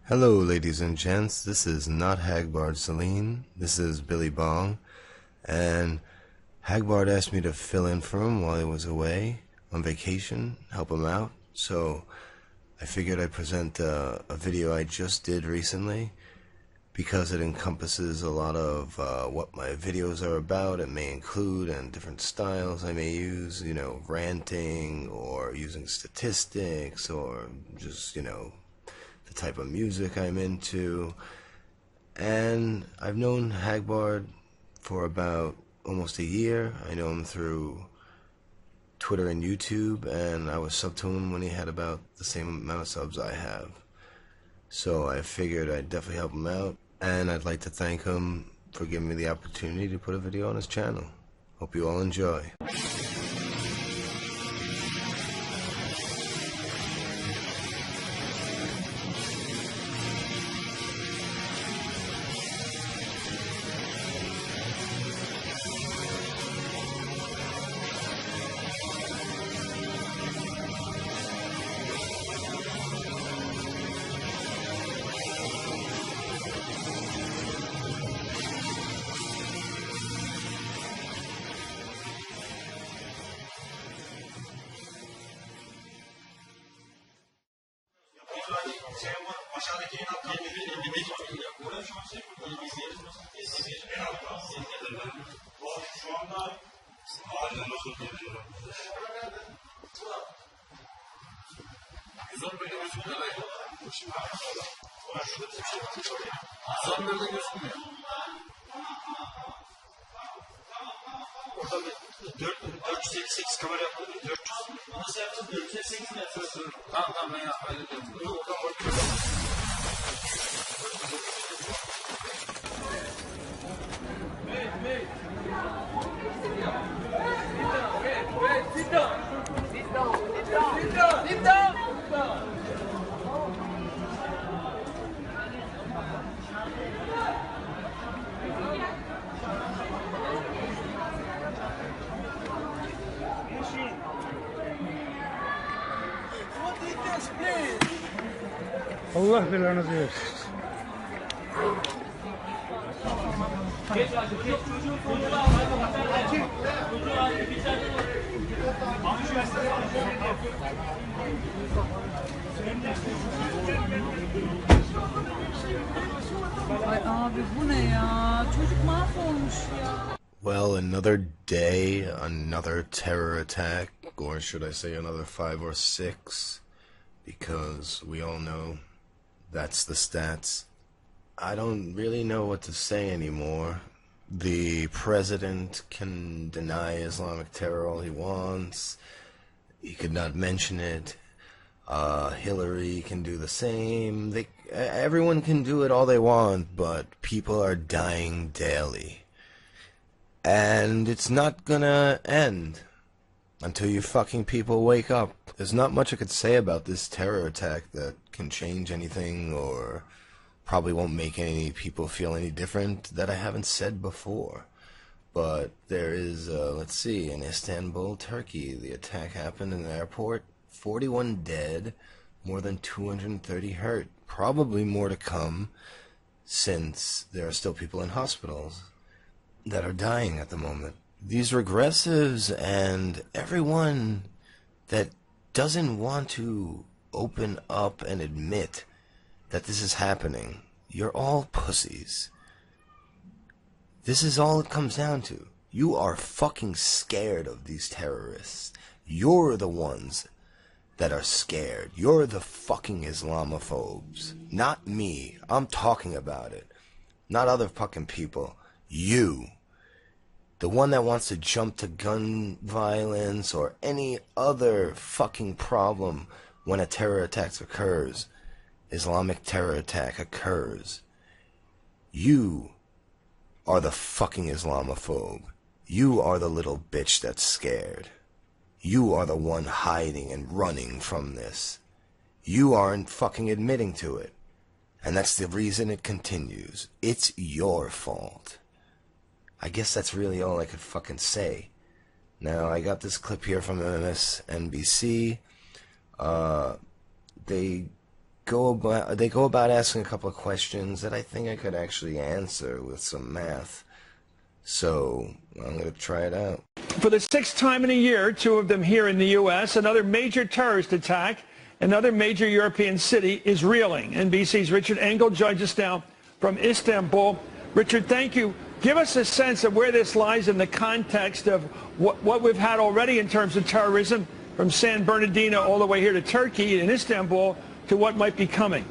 Hello, ladies and gents. This is not Hagbard Celine. This is Billy Bong. And Hagbard asked me to fill in for him while he was away on vacation, help him out. So I figured I'd present a video I just did recently because it encompasses a lot of what my videos are about. It may include and different styles I may use, ranting or using statistics or just, the type of music I'm into. And I've known Hagbard for about almost a year. I know him through Twitter and YouTube, and I was sub to him when he had about the same amount of subs I have. So I figured I'd definitely help him out, and I'd like to thank him for giving me the opportunity to put a video on his channel. Hope you all enjoy. Zanlarda gözükmüyor. Orada 458 kamera yapıldı. 400. Nasıl yapacağız? 458 mi yapacağız? Tamam ben hallederim. Oradan bakıyorum. Wait. Sit down. Allah belanızı versin. Ay abi bu ne ya? Çocuk mahvolmuş ya. Well, another day, another terror attack, or should I say another 5 or 6, because we all know that's the stats. I don't really know what to say anymore. The president can deny Islamic terror all he wants. He could not mention it. Hillary can do the same. Everyone can do it all they want, but people are dying daily. And it's not gonna end until you fucking people wake up. There's not much I could say about this terror attack that can change anything or probably won't make any people feel any different that I haven't said before. But there is, let's see, in Istanbul, Turkey, the attack happened in the airport. 41 dead, more than 230 hurt. Probably more to come, since there are still people in hospitals that are dying at the moment. These regressives and everyone that doesn't want to open up and admit that this is happening, you're all pussies. This is all it comes down to. You are fucking scared of these terrorists. You're the ones that are scared. You're the fucking Islamophobes. Not me. I'm talking about it. Not other fucking people. You. The one that wants to jump to gun violence or any other fucking problem when a terror attack occurs. Islamic terror attack occurs. You are the fucking Islamophobe. You are the little bitch that's scared. You are the one hiding and running from this. You aren't fucking admitting to it. And that's the reason it continues. It's your fault. I guess that's really all I could fucking say. Now, I got this clip here from MSNBC. They they go about asking a couple of questions that I think I could actually answer with some math. So I'm going to try it out. For the sixth time in a year, two of them here in the U.S., another major terrorist attack, another major European city is reeling. NBC's Richard Engel joins us now from Istanbul. Richard, thank you. Give us a sense of where this lies in the context of what we've had already in terms of terrorism, from San Bernardino all the way here to Turkey and Istanbul, to what might be coming.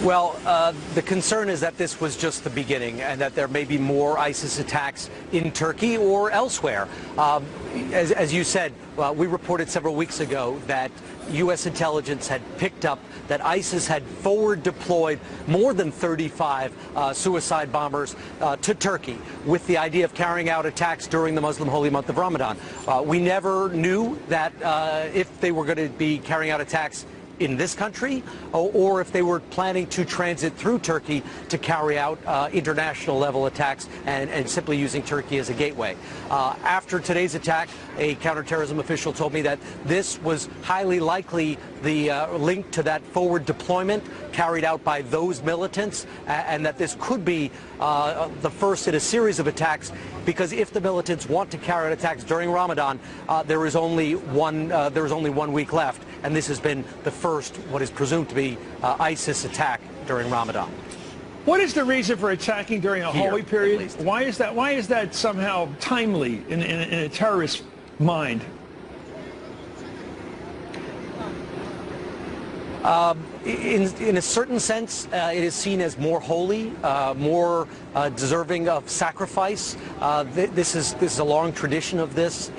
Well, the concern is that this was just the beginning and that there may be more ISIS attacks in Turkey or elsewhere. As you said, we reported several weeks ago that U.S. intelligence had picked up that ISIS had forward deployed more than 35 suicide bombers to Turkey with the idea of carrying out attacks during the Muslim holy month of Ramadan. We never knew that if they were going to be carrying out attacks in this country, or if they were planning to transit through Turkey to carry out international level attacks and simply using Turkey as a gateway. After today's attack, a counterterrorism official told me that this was highly likely the link to that forward deployment carried out by those militants, and that this could be the first in a series of attacks, because if the militants want to carry out attacks during Ramadan, there is only one week left, and this has been the first, what is presumed to be ISIS attack during Ramadan. What is the reason for attacking during a holy period? Why is that somehow timely in a terrorist mind? In a certain sense, it is seen as more holy, more deserving of sacrifice. This is a long tradition of this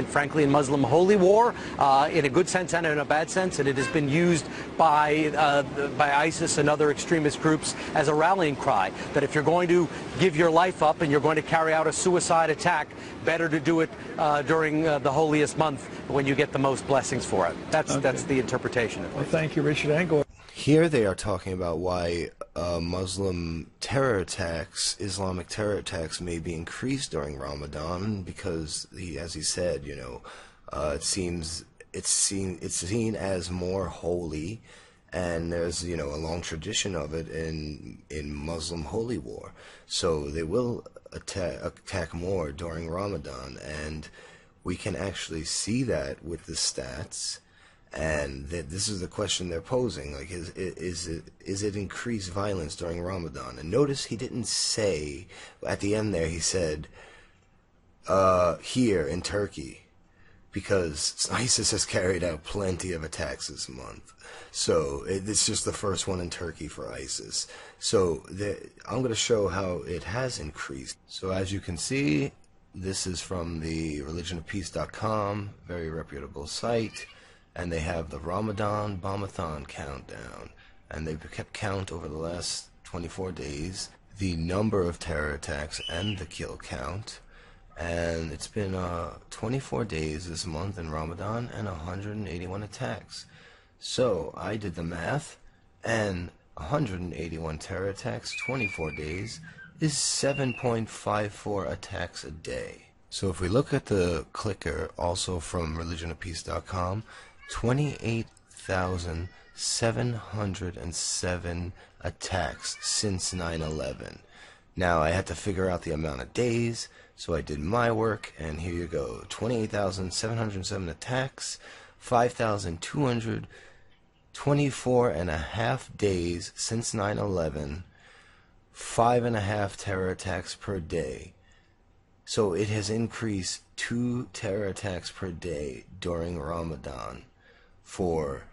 frankly, in Muslim holy war, in a good sense and in a bad sense, and it has been used by ISIS and other extremist groups as a rallying cry, that if you're going to give your life up and you're going to carry out a suicide attack, better to do it during the holiest month when you get the most blessings for it. That's the interpretation of it. Well, thank you, Richard Engel. Here they are talking about why Muslim terror attacks, Islamic terror attacks, may be increased during Ramadan because, as he said, it's seen as more holy, and there's a long tradition of it in Muslim holy war. So they will attack more during Ramadan, and we can actually see that with the stats. And this is the question they're posing: like, is it increased violence during Ramadan? And notice he didn't say at the end there. He said here in Turkey, because ISIS has carried out plenty of attacks this month. So it's just the first one in Turkey for ISIS. So I'm going to show how it has increased. So as you can see, this is from the religionofpeace.com, very reputable site. And they have the Ramadan Bombathon countdown, and they've kept count over the last 24 days, the number of terror attacks and the kill count, and it's been 24 days this month in Ramadan and 181 attacks. So I did the math, and 181 terror attacks, 24 days, is 7.54 attacks a day. So if we look at the clicker, also from religionofpeace.com, 28,707 attacks since 9/11. Now I had to figure out the amount of days, so I did my work, and here you go: 28,707 attacks, 5,224 and a half days since 9/11, 5.5 terror attacks per day. So it has increased 2 terror attacks per day during Ramadan for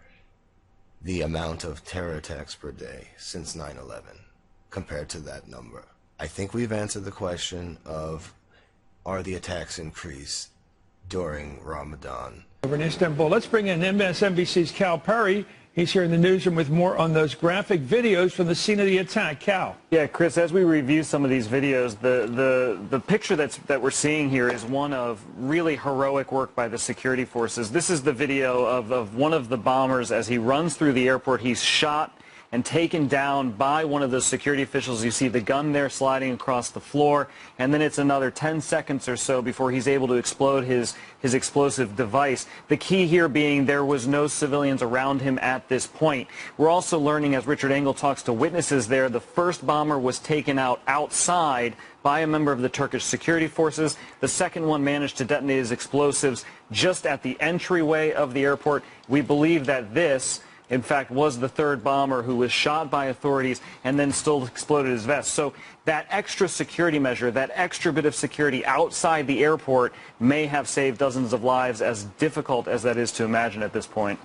the amount of terror attacks per day since 9/11 compared to that number. I think we've answered the question of, are the attacks increased during Ramadan? Over in Istanbul, let's bring in MSNBC's Cal Perry. He's here in the newsroom with more on those graphic videos from the scene of the attack. Cal. Yeah, Chris, as we review some of these videos, the picture that we're seeing here is one of really heroic work by the security forces. This is the video of one of the bombers as he runs through the airport. He's shot and taken down by one of those security officials. You see the gun there sliding across the floor, and then it's another 10 seconds or so before he's able to explode his explosive device. The key here being there was no civilians around him at this point. We're also learning, as Richard Engel talks to witnesses there, the first bomber was taken out outside by a member of the Turkish security forces. The second one managed to detonate his explosives just at the entryway of the airport. We believe that this, in fact, was the third bomber who was shot by authorities and then still exploded his vest. So that extra security measure, that extra bit of security outside the airport may have saved dozens of lives, as difficult as that is to imagine at this point.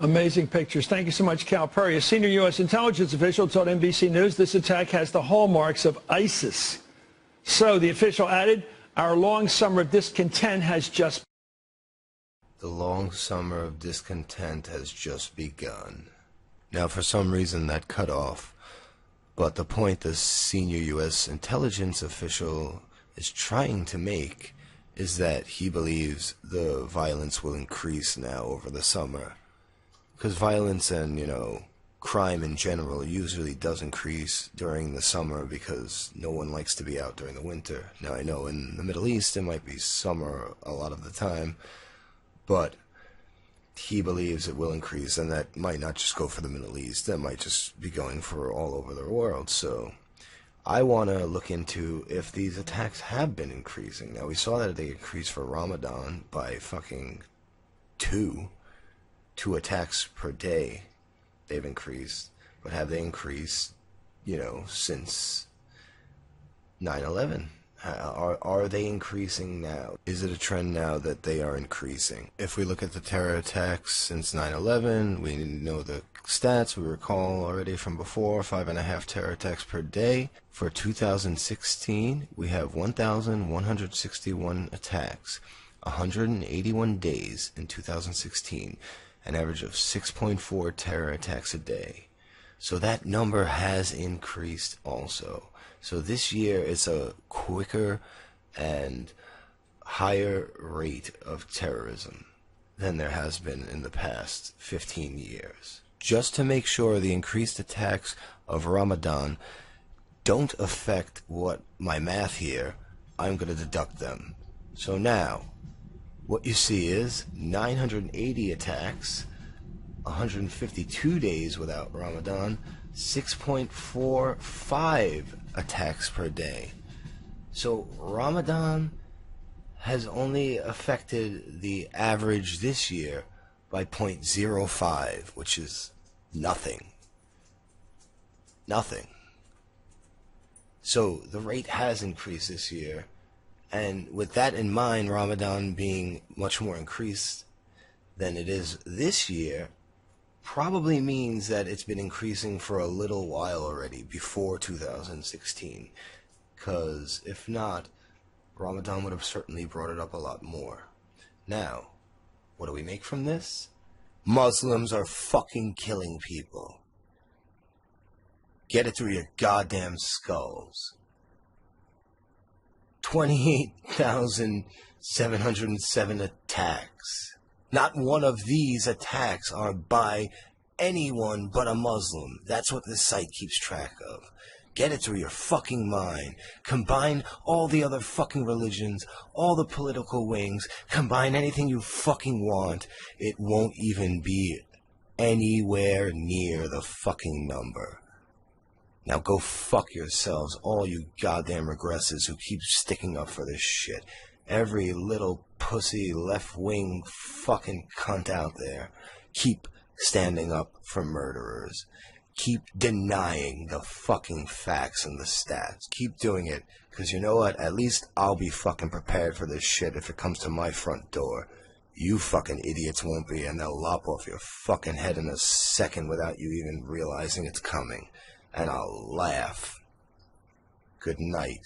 Amazing pictures. Thank you so much, Cal Perry. A senior U.S. intelligence official told NBC News this attack has the hallmarks of ISIS. So the official added, our long summer of discontent has just... The long summer of discontent has just begun. Now, for some reason, that cut off. But the point the senior U.S. intelligence official is trying to make is that he believes the violence will increase now over the summer. Because violence and, crime in general usually does increase during the summer because no one likes to be out during the winter. Now, I know in the Middle East it might be summer a lot of the time, but he believes it will increase, and that might not just go for the Middle East. That might just be going for all over the world. So I want to look into if these attacks have been increasing. Now, we saw that they increased for Ramadan by fucking two attacks per day. They've increased, but have they increased, since 9/11? Are they increasing now? Is it a trend now that they are increasing? If we look at the terror attacks since 9/11, we know the stats. We recall already from before, 5.5 terror attacks per day. For 2016, we have 1,161 attacks, 181 days in 2016. An average of 6.4 terror attacks a day. So that number has increased also. So this year it's a quicker and higher rate of terrorism than there has been in the past 15 years. Just to make sure the increased attacks of Ramadan don't affect what my math here, I'm going to deduct them. So now, what you see is 980 attacks, 152 days without Ramadan, 6.45 attacks per day. So Ramadan has only affected the average this year by 0.05, which is nothing. Nothing. So the rate has increased this year. And with that in mind, Ramadan being much more increased than it is this year, probably means that it's been increasing for a little while already, before 2016. Because if not, Ramadan would have certainly brought it up a lot more. Now, what do we make from this? Muslims are fucking killing people. Get it through your goddamn skulls. 28,707 attacks. Not one of these attacks are by anyone but a Muslim. That's what this site keeps track of. Get it through your fucking mind. Combine all the other fucking religions, all the political wings, combine anything you fucking want. It won't even be anywhere near the fucking number. Now go fuck yourselves, all you goddamn regressors who keep sticking up for this shit. Every little pussy left-wing fucking cunt out there. Keep standing up for murderers. Keep denying the fucking facts and the stats. Keep doing it, because you know what? At least I'll be fucking prepared for this shit if it comes to my front door. You fucking idiots won't be, and they'll lop off your fucking head in a second without you even realizing it's coming. And I'll laugh. Good night.